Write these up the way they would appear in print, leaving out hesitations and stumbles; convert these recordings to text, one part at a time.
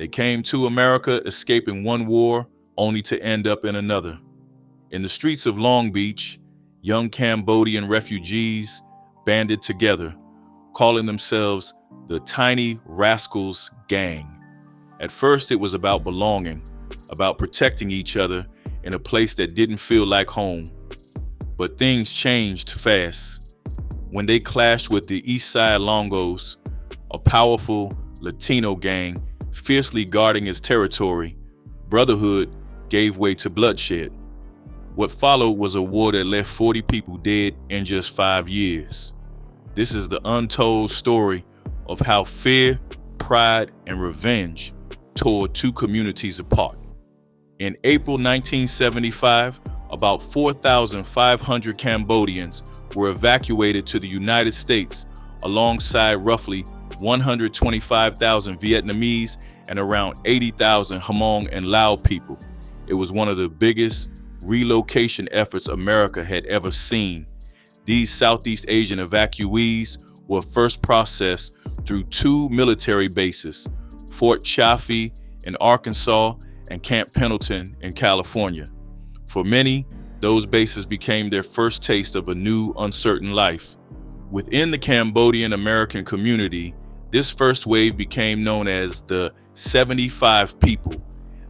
They came to America escaping one war only to end up in another. In the streets of Long Beach, young Cambodian refugees banded together, calling themselves the Tiny Raskals Gang. At first, it was about belonging, about protecting each other in a place that didn't feel like home. But things changed fast. When they clashed with the East Side Longos, a powerful Latino gang fiercely guarding its territory, brotherhood gave way to bloodshed. What followed was a war that left 40 people dead in just 5 years. This is the untold story of how fear, pride, and revenge tore two communities apart. In April 1975, about 4,500 Cambodians were evacuated to the United States alongside roughly 125,000 Vietnamese and around 80,000 Hmong and Lao people. It was one of the biggest relocation efforts America had ever seen. These Southeast Asian evacuees were first processed through two military bases, Fort Chaffee in Arkansas and Camp Pendleton in California. For many, those bases became their first taste of a new, uncertain life. Within the Cambodian American community, this first wave became known as the 75 people.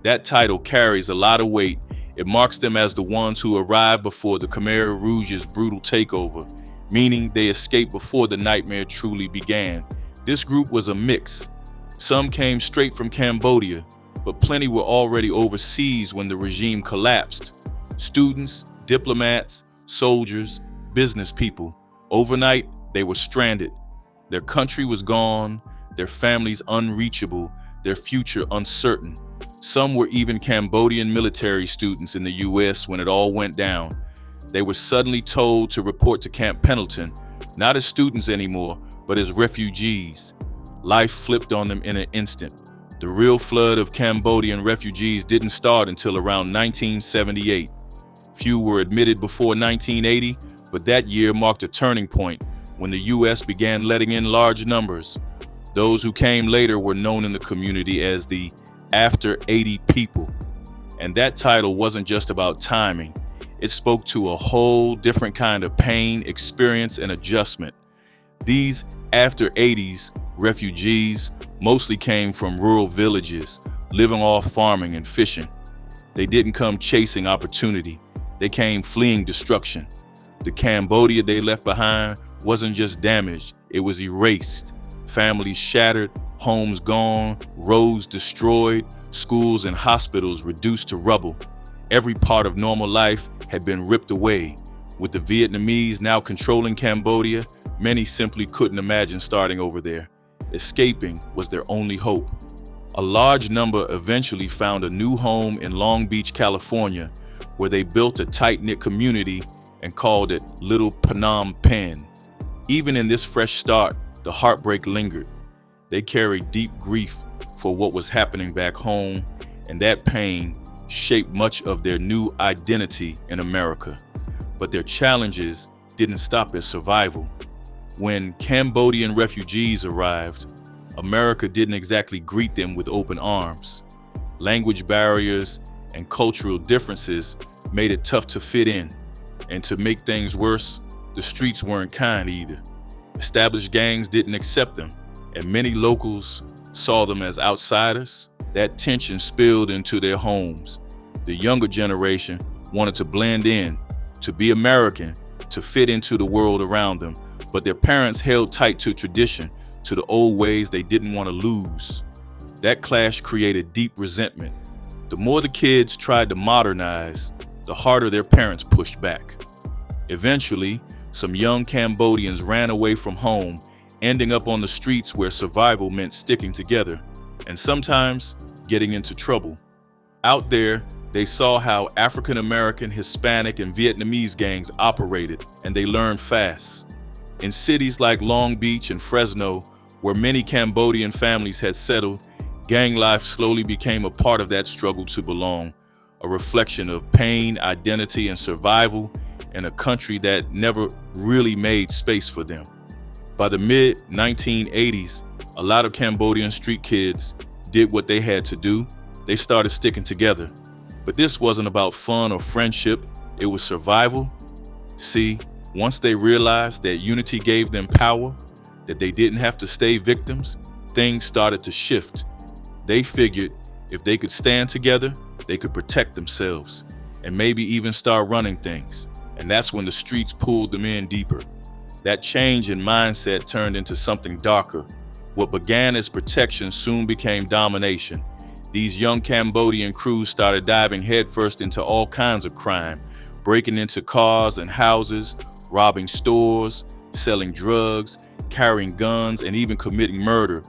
That title carries a lot of weight. It marks them as the ones who arrived before the Khmer Rouge's brutal takeover, meaning they escaped before the nightmare truly began. This group was a mix. Some came straight from Cambodia, but plenty were already overseas when the regime collapsed. Students, diplomats, soldiers, business people. Overnight, they were stranded. Their country was gone, their families unreachable, their future uncertain. Some were even Cambodian military students in the US when it all went down. They were suddenly told to report to Camp Pendleton, not as students anymore, but as refugees. Life flipped on them in an instant. The real flood of Cambodian refugees didn't start until around 1978. Few were admitted before 1980, but that year marked a turning point when the US began letting in large numbers. Those who came later were known in the community as the After 80 people. And that title wasn't just about timing. It spoke to a whole different kind of pain, experience, and adjustment. These After 80s refugees mostly came from rural villages, living off farming and fishing. They didn't come chasing opportunity. They came fleeing destruction. The Cambodia they left behind wasn't just damaged, it was erased. Families shattered, homes gone, roads destroyed, schools and hospitals reduced to rubble. Every part of normal life had been ripped away. With the Vietnamese now controlling Cambodia, many simply couldn't imagine starting over there. Escaping was their only hope. A large number eventually found a new home in Long Beach, California, where they built a tight-knit community and called it Little Phnom Penh. Even in this fresh start, the heartbreak lingered. They carried deep grief for what was happening back home, and that pain shaped much of their new identity in America. But their challenges didn't stop at survival. When Cambodian refugees arrived, America didn't exactly greet them with open arms. Language barriers and cultural differences made it tough to fit in. And to make things worse, the streets weren't kind either. Established gangs didn't accept them, and many locals saw them as outsiders. That tension spilled into their homes. The younger generation wanted to blend in, to be American, to fit into the world around them, but their parents held tight to tradition, to the old ways they didn't want to lose. That clash created deep resentment. The more the kids tried to modernize, the harder their parents pushed back. Eventually, some young Cambodians ran away from home, ending up on the streets where survival meant sticking together, and sometimes getting into trouble. Out there, they saw how African American, Hispanic, and Vietnamese gangs operated, and they learned fast. In cities like Long Beach and Fresno, where many Cambodian families had settled, gang life slowly became a part of that struggle to belong, a reflection of pain, identity, and survival in a country that never really made space for them. By the mid-1980s, a lot of Cambodian street kids did what they had to do, they started sticking together. But this wasn't about fun or friendship, it was survival. See, once they realized that unity gave them power, that they didn't have to stay victims, things started to shift. They figured if they could stand together, they could protect themselves and maybe even start running things. And that's when the streets pulled them in deeper. That change in mindset turned into something darker. What began as protection soon became domination. These young Cambodian crews started diving headfirst into all kinds of crime, breaking into cars and houses, robbing stores, selling drugs, carrying guns, and even committing murder.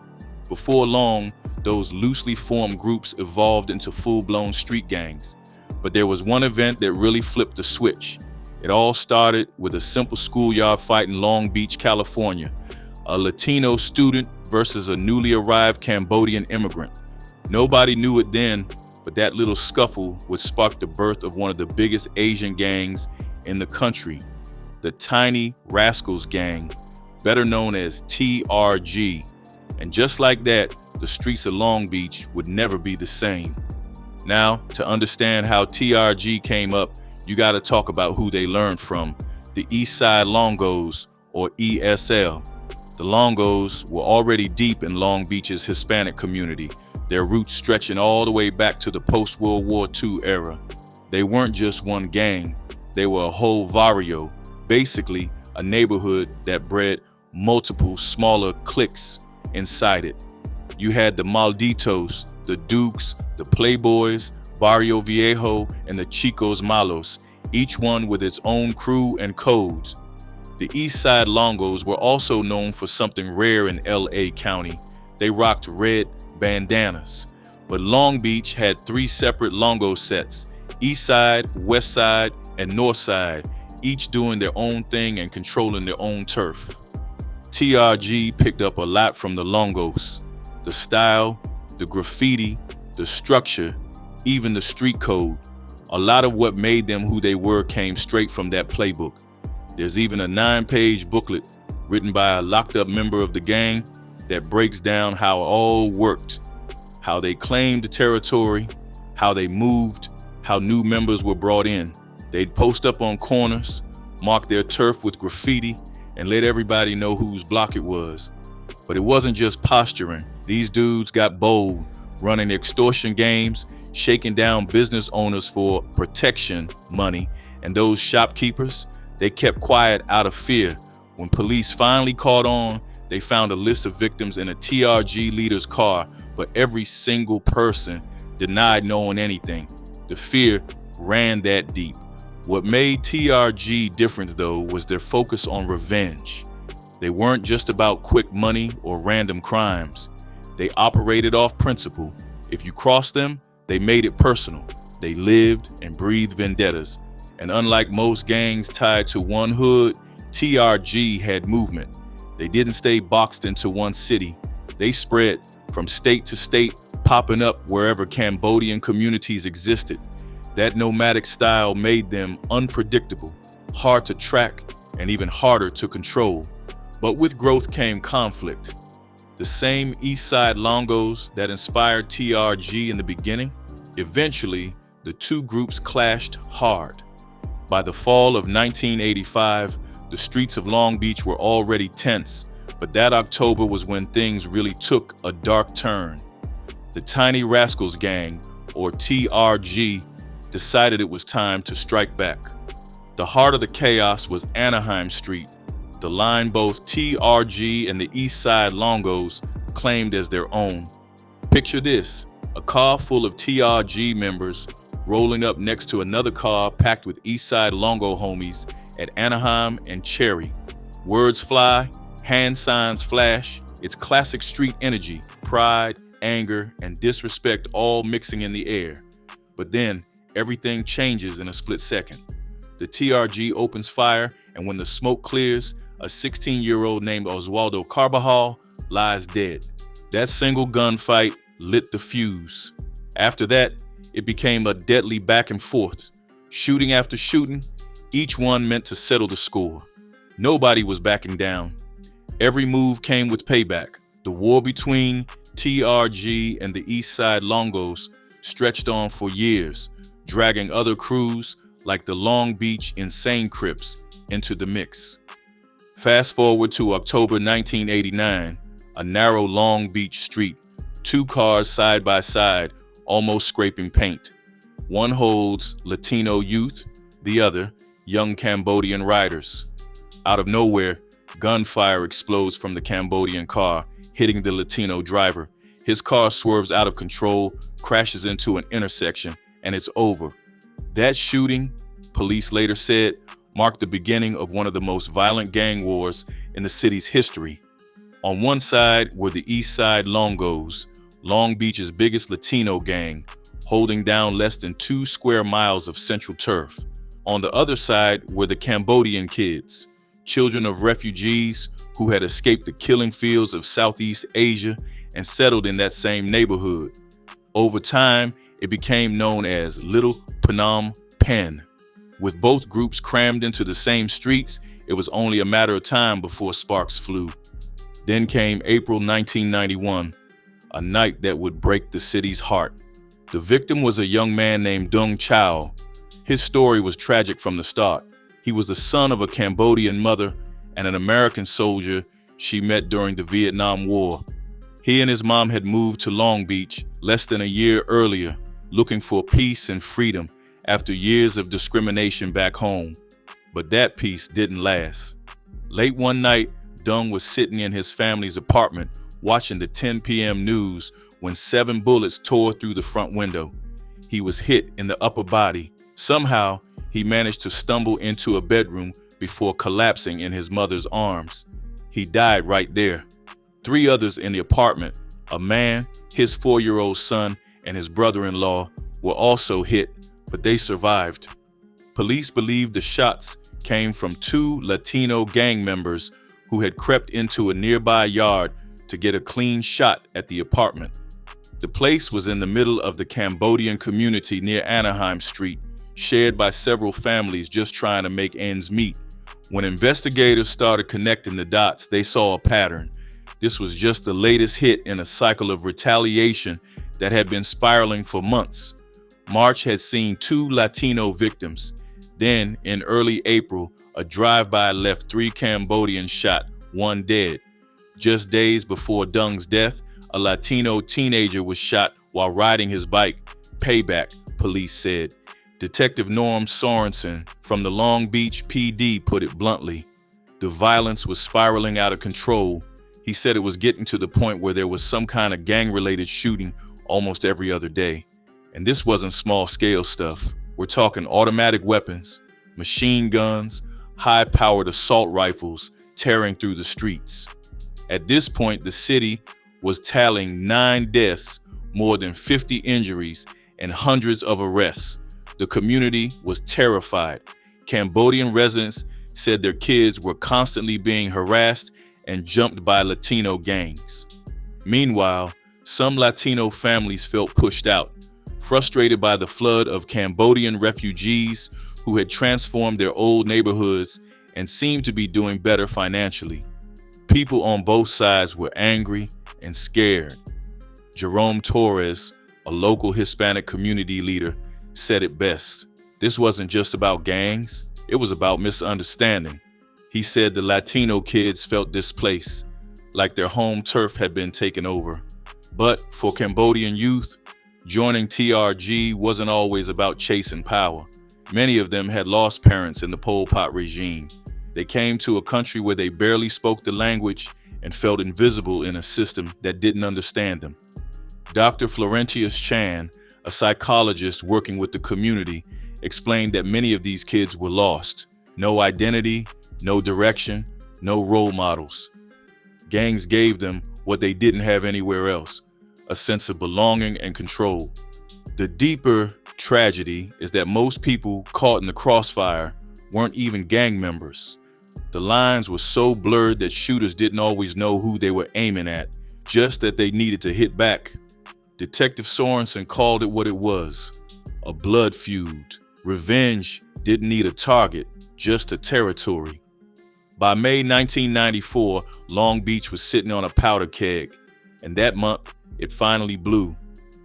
Before long, those loosely formed groups evolved into full-blown street gangs. But there was one event that really flipped the switch. It all started with a simple schoolyard fight in Long Beach, California. A Latino student versus a newly arrived Cambodian immigrant. Nobody knew it then, but that little scuffle would spark the birth of one of the biggest Asian gangs in the country, the Tiny Raskals Gang, better known as TRG. And just like that, the streets of Long Beach would never be the same. Now, to understand how TRG came up, you got to talk about who they learned from, the East Side Longos, or ESL. The Longos were already deep in Long Beach's Hispanic community, their roots stretching all the way back to the post-World War II era. They weren't just one gang, they were a whole barrio, basically a neighborhood that bred multiple smaller cliques inside it. You had the Malditos, the Dukes, the Playboys, Barrio Viejo, and the Chicos Malos, each one with its own crew and codes. The East Side Longos were also known for something rare in LA County. They rocked red bandanas. But Long Beach had 3 separate Longo sets, East Side, West Side, and North Side, each doing their own thing and controlling their own turf. TRG picked up a lot from the Longos. The style, the graffiti, the structure, even the street code. A lot of what made them who they were came straight from that playbook. There's even a 9-page booklet written by a locked-up member of the gang that breaks down how it all worked, how they claimed the territory, how they moved, how new members were brought in. They'd post up on corners, mark their turf with graffiti, and let everybody know whose block it was. But it wasn't just posturing. These dudes got bold, running extortion games, shaking down business owners for protection money, and those shopkeepers, they kept quiet out of fear. When police finally caught on, they found a list of victims in a TRG leader's car, but every single person denied knowing anything. The fear ran that deep. What made TRG different, though, was their focus on revenge. They weren't just about quick money or random crimes. They operated off principle. If you crossed them, they made it personal. They lived and breathed vendettas. And unlike most gangs tied to one hood, TRG had movement. They didn't stay boxed into one city. They spread from state to state, popping up wherever Cambodian communities existed. That nomadic style made them unpredictable, hard to track, and even harder to control. But with growth came conflict. The same East Side Longos that inspired TRG in the beginning, eventually the two groups clashed hard. By the fall of 1985, the streets of Long Beach were already tense, but that October was when things really took a dark turn. The Tiny Raskals Gang, or TRG, decided it was time to strike back. The heart of the chaos was Anaheim Street, the line both TRG and the East Side Longos claimed as their own. Picture this, a car full of TRG members rolling up next to another car packed with East Side Longo homies at Anaheim and Cherry. Words fly, hand signs flash. It's classic street energy, pride, anger, and disrespect all mixing in the air. But then, everything changes in a split second. The TRG opens fire, and when the smoke clears, a 16-year-old named Oswaldo Carbajal lies dead. That single gunfight lit the fuse. After that, it became a deadly back and forth. Shooting after shooting, each one meant to settle the score. Nobody was backing down. Every move came with payback. The war between TRG and the East Side Longos stretched on for years, dragging other crews like the Long Beach Insane Crips into the mix. Fast forward to October 1989, a narrow Long Beach street, two cars side by side, almost scraping paint. One holds Latino youth, the other, young Cambodian riders. Out of nowhere, gunfire explodes from the Cambodian car, hitting the Latino driver. His car swerves out of control, crashes into an intersection, and it's over. That shooting, police later said, marked the beginning of one of the most violent gang wars in the city's history. On one side were the East Side Longos, Long Beach's biggest Latino gang, holding down less than 2 square miles of central turf. On the other side were the Cambodian kids, children of refugees who had escaped the killing fields of Southeast Asia and settled in that same neighborhood. Over time, it became known as Little Phnom Penh. With both groups crammed into the same streets, it was only a matter of time before sparks flew. Then came April 1991, a night that would break the city's heart. The victim was a young man named Dung Chau. His story was tragic from the start. He was the son of a Cambodian mother and an American soldier she met during the Vietnam War. He and his mom had moved to Long Beach less than a year earlier, looking for peace and freedom after years of discrimination back home. But that peace didn't last. Late one night, Dung was sitting in his family's apartment watching the 10 p.m. news when 7 bullets tore through the front window. He was hit in the upper body. Somehow, he managed to stumble into a bedroom before collapsing in his mother's arms. He died right there. 3 others in the apartment, a man, his 4-year-old son, and his brother-in-law, were also hit, but they survived. Police believe the shots came from 2 Latino gang members who had crept into a nearby yard to get a clean shot at the apartment. The place was in the middle of the Cambodian community near Anaheim Street, shared by several families just trying to make ends meet. When investigators started connecting the dots, they saw a pattern. This was just the latest hit in a cycle of retaliation that had been spiraling for months. March had seen 2 Latino victims. Then, in early April, a drive-by left 3 Cambodians shot, 1 dead. Just days before Dung's death, a Latino teenager was shot while riding his bike. Payback, police said. Detective Norm Sorensen from the Long Beach PD put it bluntly. The violence was spiraling out of control. He said it was getting to the point where there was some kind of gang-related shooting almost every other day. And this wasn't small-scale stuff. We're talking automatic weapons, machine guns, high-powered assault rifles tearing through the streets. At this point, the city was tallying 9 deaths, more than 50 injuries, and hundreds of arrests. The community was terrified. Cambodian residents said their kids were constantly being harassed and jumped by Latino gangs. Meanwhile, some Latino families felt pushed out, frustrated by the flood of Cambodian refugees who had transformed their old neighborhoods and seemed to be doing better financially. People on both sides were angry and scared. Jerome Torres, a local Hispanic community leader, said it best. This wasn't just about gangs, it was about misunderstanding. He said the Latino kids felt displaced, like their home turf had been taken over. But for Cambodian youth, joining TRG wasn't always about chasing power. Many of them had lost parents in the Pol Pot regime. They came to a country where they barely spoke the language and felt invisible in a system that didn't understand them. Dr. Florentius Chan, a psychologist working with the community, explained that many of these kids were lost. No identity, no direction, no role models. Gangs gave them what they didn't have anywhere else, a sense of belonging and control. The deeper tragedy is that most people caught in the crossfire weren't even gang members. The lines were so blurred that shooters didn't always know who they were aiming at, just that they needed to hit back. Detective Sorensen called it what it was, a blood feud. Revenge didn't need a target, just a territory. By May 1994, Long Beach was sitting on a powder keg, and that month, it finally blew.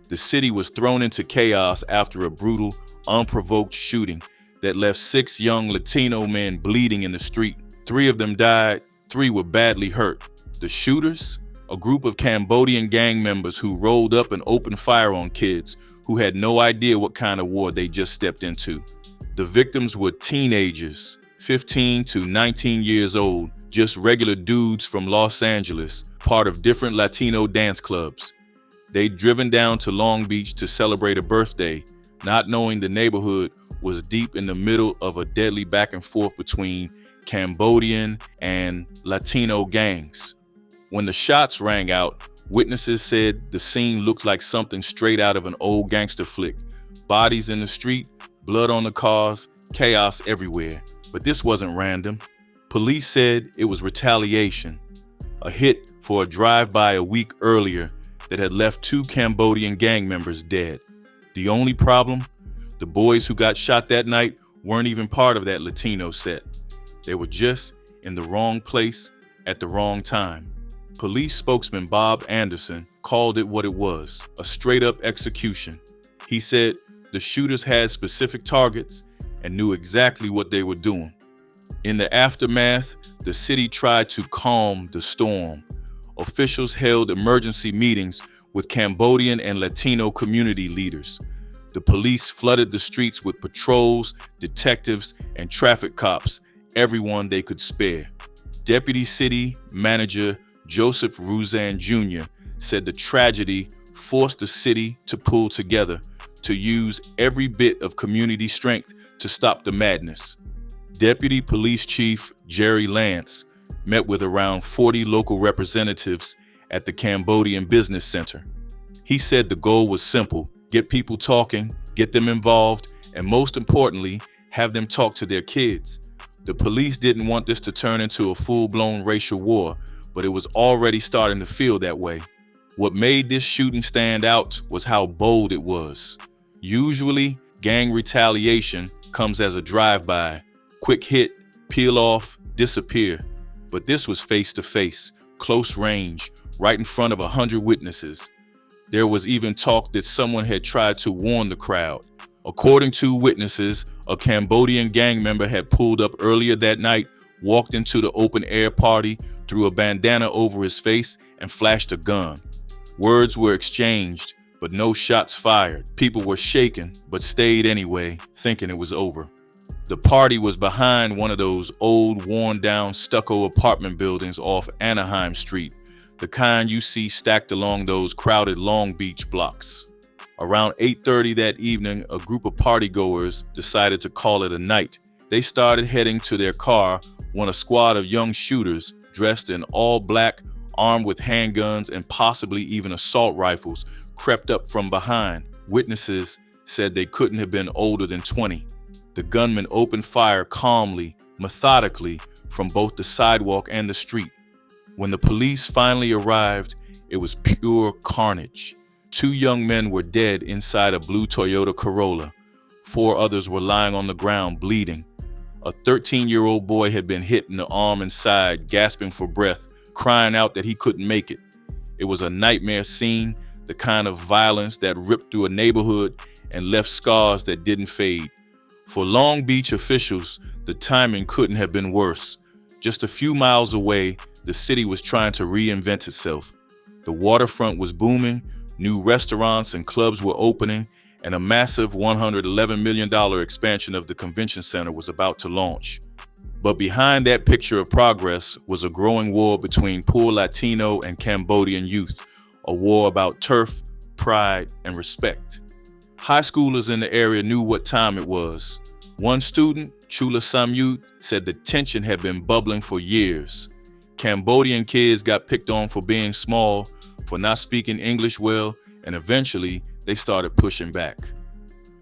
The city was thrown into chaos after a brutal, unprovoked shooting that left 6 young Latino men bleeding in the street. 3 of them died, 3 were badly hurt. The shooters? A group of Cambodian gang members who rolled up and opened fire on kids who had no idea what kind of war they just stepped into. The victims were teenagers, 15 to 19 years old, just regular dudes from Los Angeles, part of different Latino dance clubs. They'd driven down to Long Beach to celebrate a birthday, not knowing the neighborhood was deep in the middle of a deadly back and forth between Cambodian and Latino gangs. When the shots rang out, witnesses said the scene looked like something straight out of an old gangster flick. Bodies in the street, blood on the cars, chaos everywhere. But this wasn't random. Police said it was retaliation, a hit for a drive-by a week earlier that had left 2 Cambodian gang members dead. The only problem? The boys who got shot that night weren't even part of that Latino set. They were just in the wrong place at the wrong time. Police spokesman Bob Anderson called it what it was, a straight-up execution. He said the shooters had specific targets and knew exactly what they were doing. In the aftermath, the city tried to calm the storm. Officials held emergency meetings with Cambodian and Latino community leaders. The police flooded the streets with patrols, detectives, and traffic cops, everyone they could spare. Deputy City Manager Joseph Ruzan Jr. said the tragedy forced the city to pull together, to use every bit of community strength to stop the madness. Deputy Police Chief Jerry Lance met with around 40 local representatives at the Cambodian Business Center. He said the goal was simple: get people talking, get them involved, and most importantly, have them talk to their kids. The police didn't want this to turn into a full-blown racial war, but it was already starting to feel that way. What made this shooting stand out was how bold it was. Usually, gang retaliation comes as a drive-by, quick hit, peel off, disappear. But this was face-to-face, close range, right in front of 100 witnesses. There was even talk that someone had tried to warn the crowd. According to witnesses, a Cambodian gang member had pulled up earlier that night, walked into the open-air party, threw a bandana over his face, and flashed a gun. Words were exchanged, but no shots fired. People were shaken, but stayed anyway, thinking it was over. The party was behind one of those old, worn-down stucco apartment buildings off Anaheim Street, the kind you see stacked along those crowded Long Beach blocks. Around 8:30 that evening, a group of partygoers decided to call it a night. They started heading to their car when a squad of young shooters, dressed in all black, armed with handguns and possibly even assault rifles, crept up from behind. Witnesses said they couldn't have been older than 20. The gunmen opened fire calmly, methodically, from both the sidewalk and the street. When the police finally arrived, it was pure carnage. 2 young men were dead inside a blue Toyota Corolla. 4 others were lying on the ground, bleeding. A 13-year-old boy had been hit in the arm and side, gasping for breath, crying out that he couldn't make it. It was a nightmare scene, the kind of violence that ripped through a neighborhood and left scars that didn't fade. For Long Beach officials, the timing couldn't have been worse. Just a few miles away, the city was trying to reinvent itself. The waterfront was booming, new restaurants and clubs were opening, and a massive $111 million expansion of the convention center was about to launch. But behind that picture of progress was a growing war between poor Latino and Cambodian youth, a war about turf, pride, and respect. High schoolers in the area knew what time it was. One student, Chula Samyut, said the tension had been bubbling for years. Cambodian kids got picked on for being small, for not speaking English well, and eventually they started pushing back.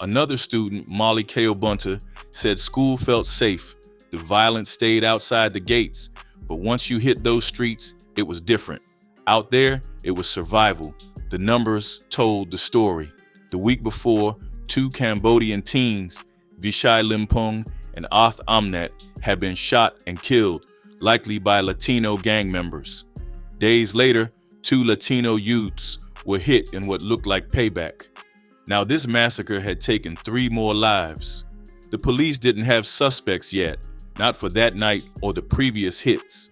Another student, Molly Keobunta, said school felt safe. The violence stayed outside the gates, but once you hit those streets, it was different. Out there, it was survival. The numbers told the story. The week before, 2 Cambodian teens, Vishai Limpung and Arth Amnat, had been shot and killed, likely by Latino gang members. Days later, 2 Latino youths were hit in what looked like payback. Now, this massacre had taken 3 more lives. The police didn't have suspects yet, not for that night or the previous hits.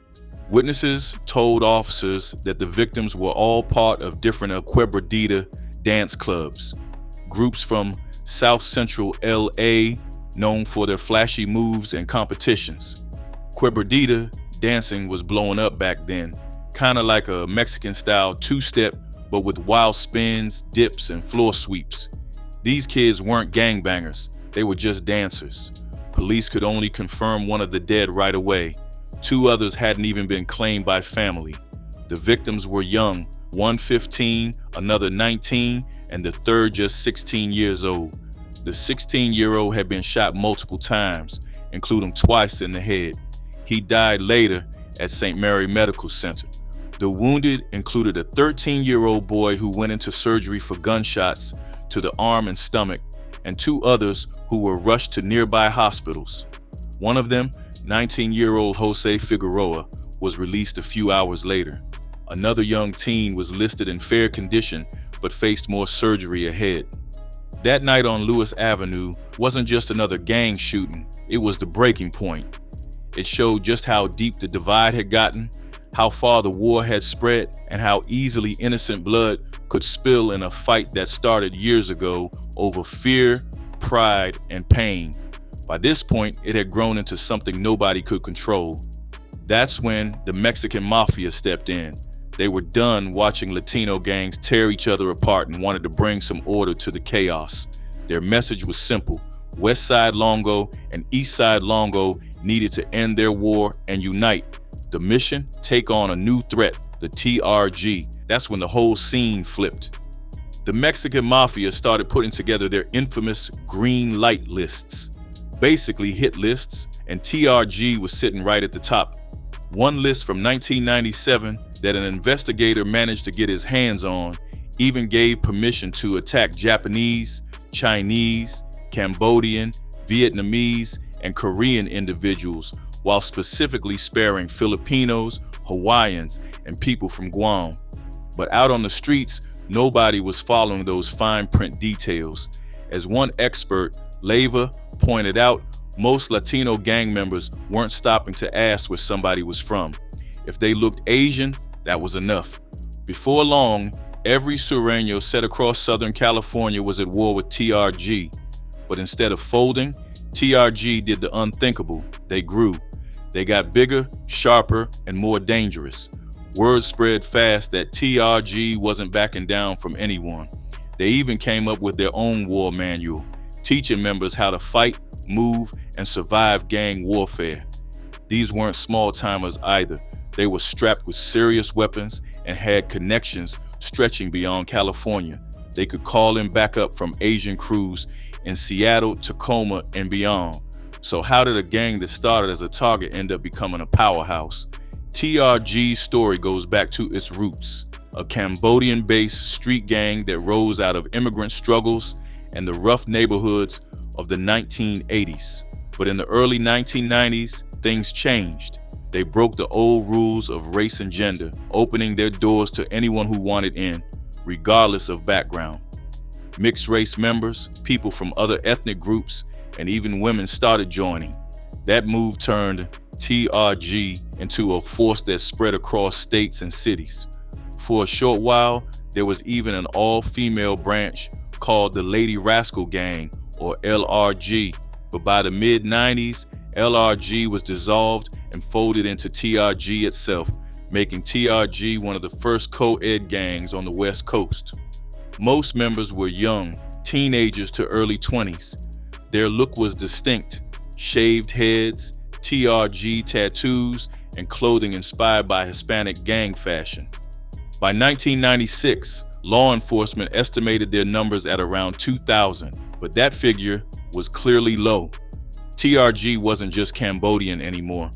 Witnesses told officers that the victims were all part of different quebradita dance clubs, groups from South Central LA known for their flashy moves and competitions. Quebradita dancing was blowing up back then, kind of like a Mexican-style two-step, but with wild spins, dips, and floor sweeps. These kids weren't gangbangers, they were just dancers. Police could only confirm one of the dead right away. 2 others hadn't even been claimed by family. The victims were young, one 15, another 19, and the third just 16 years old. The 16-year-old had been shot multiple times, including twice in the head. He died later at St. Mary Medical Center. The wounded included a 13-year-old boy who went into surgery for gunshots to the arm and stomach, and 2 others who were rushed to nearby hospitals. One of them, 19-year-old Jose Figueroa, was released a few hours later. Another young teen was listed in fair condition but faced more surgery ahead. That night on Lewis Avenue wasn't just another gang shooting, it was the breaking point. It showed just how deep the divide had gotten, how far the war had spread, and how easily innocent blood could spill in a fight that started years ago over fear, pride, and pain. By this point, it had grown into something nobody could control. That's when the Mexican Mafia stepped in. They were done watching Latino gangs tear each other apart and wanted to bring some order to the chaos. Their message was simple. West Side Longo and East Side Longo needed to end their war and unite. The mission? Take on a new threat, the TRG. That's when the whole scene flipped. The Mexican Mafia started putting together their infamous green light lists. Basically hit lists, and TRG was sitting right at the top. One list from 1997 that an investigator managed to get his hands on even gave permission to attack Japanese, Chinese, Cambodian, Vietnamese, and Korean individuals, while specifically sparing Filipinos, Hawaiians, and people from Guam. But out on the streets, nobody was following those fine print details. As one expert, Leva, pointed out, most Latino gang members weren't stopping to ask where somebody was from. If they looked Asian, that was enough. Before long, every Sureño set across Southern California was at war with TRG. But instead of folding, TRG did the unthinkable. They grew. They got bigger, sharper, and more dangerous. Word spread fast that TRG wasn't backing down from anyone. They even came up with their own war manual, teaching members how to fight, move, and survive gang warfare. These weren't small-timers either. They were strapped with serious weapons and had connections stretching beyond California. They could call in backup from Asian crews in Seattle, Tacoma, and beyond. So how did a gang that started as a target end up becoming a powerhouse? TRG's story goes back to its roots, a Cambodian-based street gang that rose out of immigrant struggles and the rough neighborhoods of the 1980s. But in the early 1990s, things changed. They broke the old rules of race and gender, opening their doors to anyone who wanted in, regardless of background. Mixed race members, people from other ethnic groups, and even women started joining. That move turned TRG into a force that spread across states and cities. For a short while, there was even an all-female branch called the Tiny Raskals Gang, or LRG. But by the mid-90s, LRG was dissolved and folded into TRG itself, making TRG one of the first co-ed gangs on the West Coast. Most members were young, teenagers to early 20s. Their look was distinct: shaved heads, TRG tattoos, and clothing inspired by Hispanic gang fashion. By 1996, law enforcement estimated their numbers at around 2,000, but that figure was clearly low. TRG wasn't just Cambodian anymore.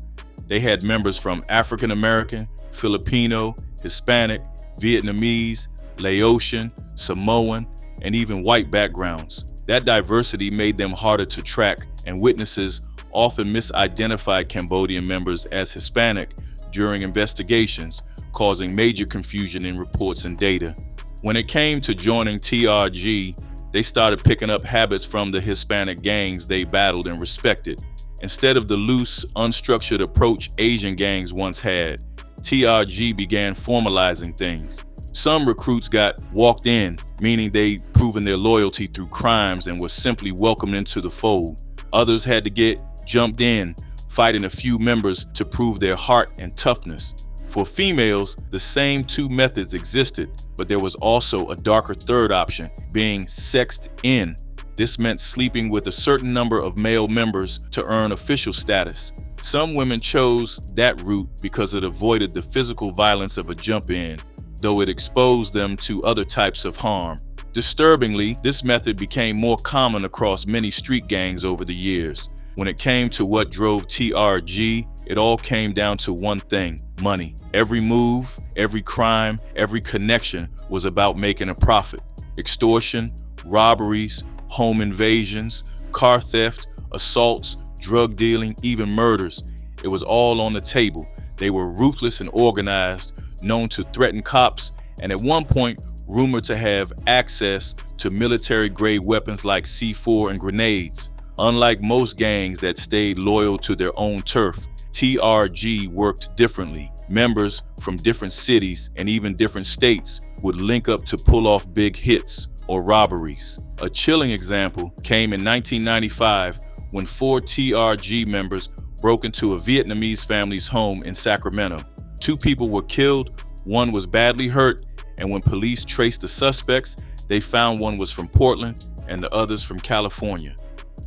They had members from African American, Filipino, Hispanic, Vietnamese, Laotian, Samoan, and even white backgrounds. That diversity made them harder to track, and witnesses often misidentified Cambodian members as Hispanic during investigations, causing major confusion in reports and data. When it came to joining TRG, they started picking up habits from the Hispanic gangs they battled and respected. Instead of the loose, unstructured approach Asian gangs once had, TRG began formalizing things. Some recruits got walked in, meaning they'd proven their loyalty through crimes and were simply welcomed into the fold. Others had to get jumped in, fighting a few members to prove their heart and toughness. For females, the same two methods existed, but there was also a darker third option, being sexed in. This meant sleeping with a certain number of male members to earn official status. Some women chose that route because it avoided the physical violence of a jump-in, though it exposed them to other types of harm. Disturbingly, this method became more common across many street gangs over the years. When it came to what drove TRG, it all came down to one thing: money. Every move, every crime, every connection was about making a profit. Extortion, robberies, home invasions, car theft, assaults, drug dealing, even murders. It was all on the table. They were ruthless and organized, known to threaten cops, and at one point rumored to have access to military-grade weapons like C4 and grenades. Unlike most gangs that stayed loyal to their own turf, TRG worked differently. Members from different cities and even different states would link up to pull off big hits or robberies. A chilling example came in 1995 when 4 TRG members broke into a Vietnamese family's home in Sacramento. 2 people were killed, 1 was badly hurt, and when police traced the suspects, they found one was from Portland and the others from California.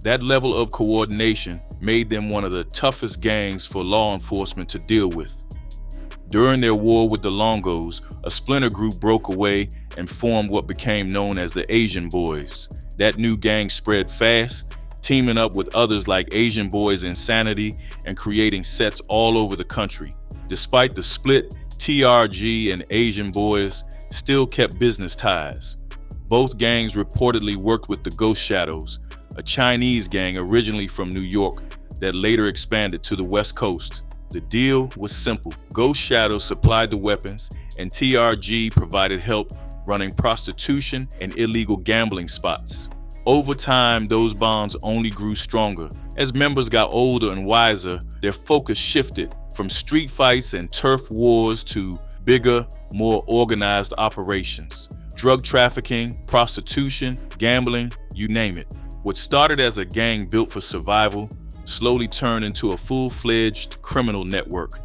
That level of coordination made them one of the toughest gangs for law enforcement to deal with. During their war with the Longos, a splinter group broke away and formed what became known as the Asian Boys. That new gang spread fast, teaming up with others like Asian Boys Insanity and creating sets all over the country. Despite the split, TRG and Asian Boys still kept business ties. Both gangs reportedly worked with the Ghost Shadows, a Chinese gang originally from New York that later expanded to the West Coast. The deal was simple. Ghost Shadows supplied the weapons, and TRG provided help running prostitution and illegal gambling spots. Over time, those bonds only grew stronger. As members got older and wiser, their focus shifted from street fights and turf wars to bigger, more organized operations. Drug trafficking, prostitution, gambling, you name it. What started as a gang built for survival slowly turned into a full-fledged criminal network.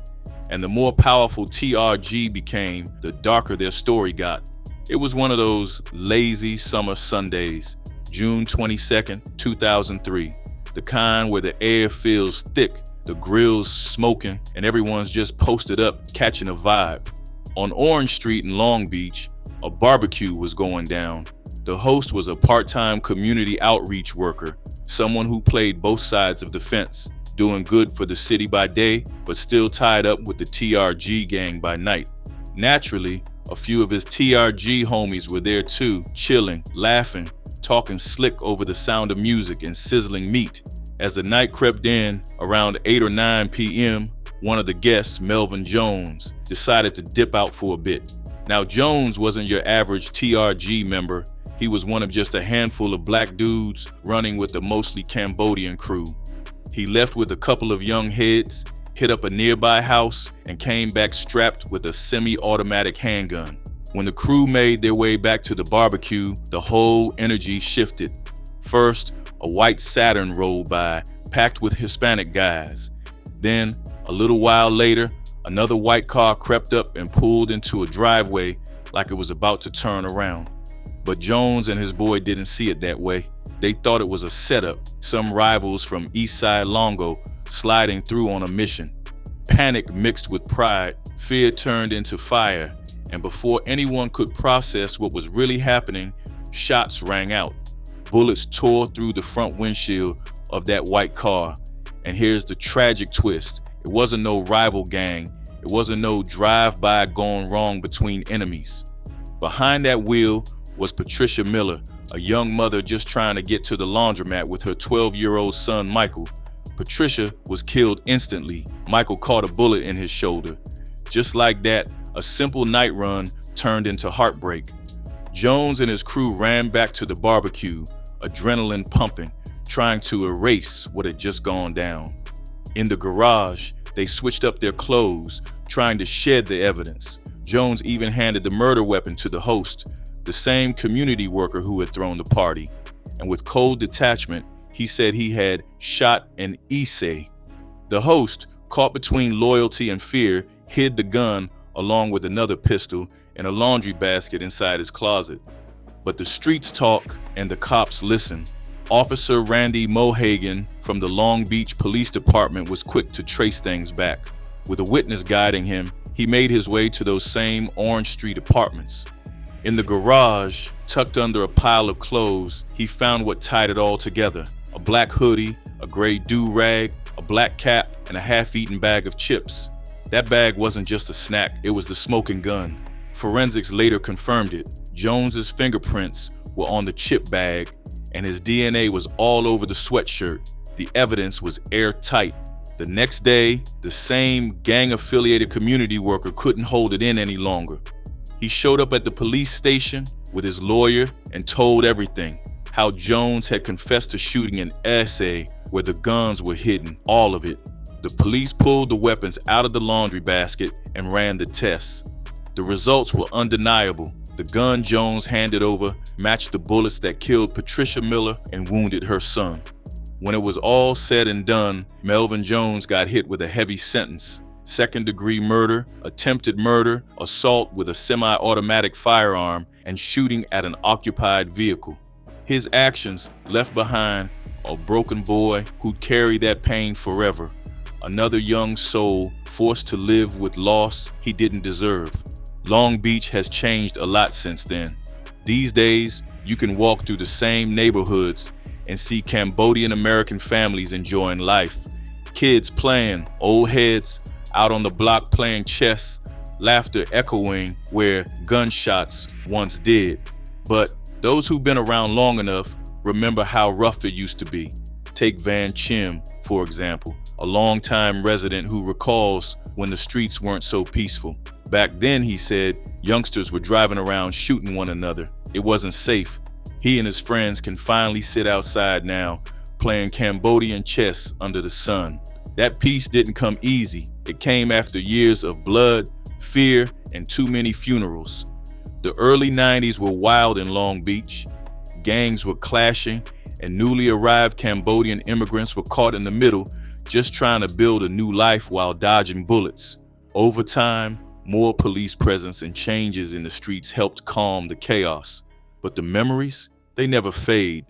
And the more powerful TRG became, the darker their story got. It was one of those lazy summer Sundays, June 22nd, 2003. The kind where the air feels thick, the grill's smoking, and everyone's just posted up catching a vibe. On Orange Street in Long Beach, a barbecue was going down. The host was a part-time community outreach worker, someone who played both sides of the fence, doing good for the city by day, but still tied up with the TRG gang by night. Naturally, a few of his TRG homies were there too, chilling, laughing, talking slick over the sound of music and sizzling meat. As the night crept in, around 8 or 9 p.m., one of the guests, Melvin Jones, decided to dip out for a bit. Now, Jones wasn't your average TRG member. He was one of just a handful of black dudes running with a mostly Cambodian crew. He left with a couple of young heads, hit up a nearby house, and came back strapped with a semi-automatic handgun. When the crew made their way back to the barbecue, the whole energy shifted. First, a white Saturn rolled by, packed with Hispanic guys. Then, a little while later, another white car crept up and pulled into a driveway like it was about to turn around. But Jones and his boy didn't see it that way. They thought it was a setup, some rivals from East Side Longos sliding through on a mission. Panic mixed with pride, fear turned into fire, and before anyone could process what was really happening, shots rang out. Bullets tore through the front windshield of that white car. And here's the tragic twist. It wasn't no rival gang. It wasn't no drive-by gone wrong between enemies. Behind that wheel was Patricia Miller, a young mother just trying to get to the laundromat with her 12-year-old son, Michael. Patricia was killed instantly. Michael caught a bullet in his shoulder. Just like that, a simple night run turned into heartbreak. Jones and his crew ran back to the barbecue, adrenaline pumping, trying to erase what had just gone down. In the garage, they switched up their clothes, trying to shed the evidence. Jones even handed the murder weapon to the host, the same community worker who had thrown the party. And with cold detachment, he said he had shot an Issei. The host, caught between loyalty and fear, hid the gun along with another pistol in a laundry basket inside his closet. But the streets talk and the cops listen. Officer Randy Mohagan from the Long Beach Police Department was quick to trace things back. With a witness guiding him, he made his way to those same Orange Street apartments. In the garage, tucked under a pile of clothes, he found what tied it all together: a black hoodie, a gray do-rag, a black cap, and a half-eaten bag of chips. That bag wasn't just a snack, it was the smoking gun. Forensics later confirmed it. Jones's fingerprints were on the chip bag, and his DNA was all over the sweatshirt. The evidence was airtight. The next day, the same gang-affiliated community worker couldn't hold it in any longer. He showed up at the police station with his lawyer and told everything. How Jones had confessed to shooting an essay where the guns were hidden, all of it. The police pulled the weapons out of the laundry basket and ran the tests. The results were undeniable. The gun Jones handed over matched the bullets that killed Patricia Miller and wounded her son. When it was all said and done, Melvin Jones got hit with a heavy sentence: second-degree murder, attempted murder, assault with a semi-automatic firearm, and shooting at an occupied vehicle. His actions left behind a broken boy who'd carry that pain forever. Another young soul forced to live with loss he didn't deserve. Long Beach has changed a lot since then. These days, you can walk through the same neighborhoods and see Cambodian American families enjoying life. Kids playing, old heads out on the block playing chess, laughter echoing where gunshots once did. But those who've been around long enough remember how rough it used to be. Take Van Chim, for example, a longtime resident who recalls when the streets weren't so peaceful. Back then, he said, youngsters were driving around shooting one another. It wasn't safe. He and his friends can finally sit outside now, playing Cambodian chess under the sun. That peace didn't come easy. It came after years of blood, fear, and too many funerals. The early 90s were wild in Long Beach. Gangs were clashing, and newly arrived Cambodian immigrants were caught in the middle, just trying to build a new life while dodging bullets. Over time, more police presence and changes in the streets helped calm the chaos. But the memories, they never fade.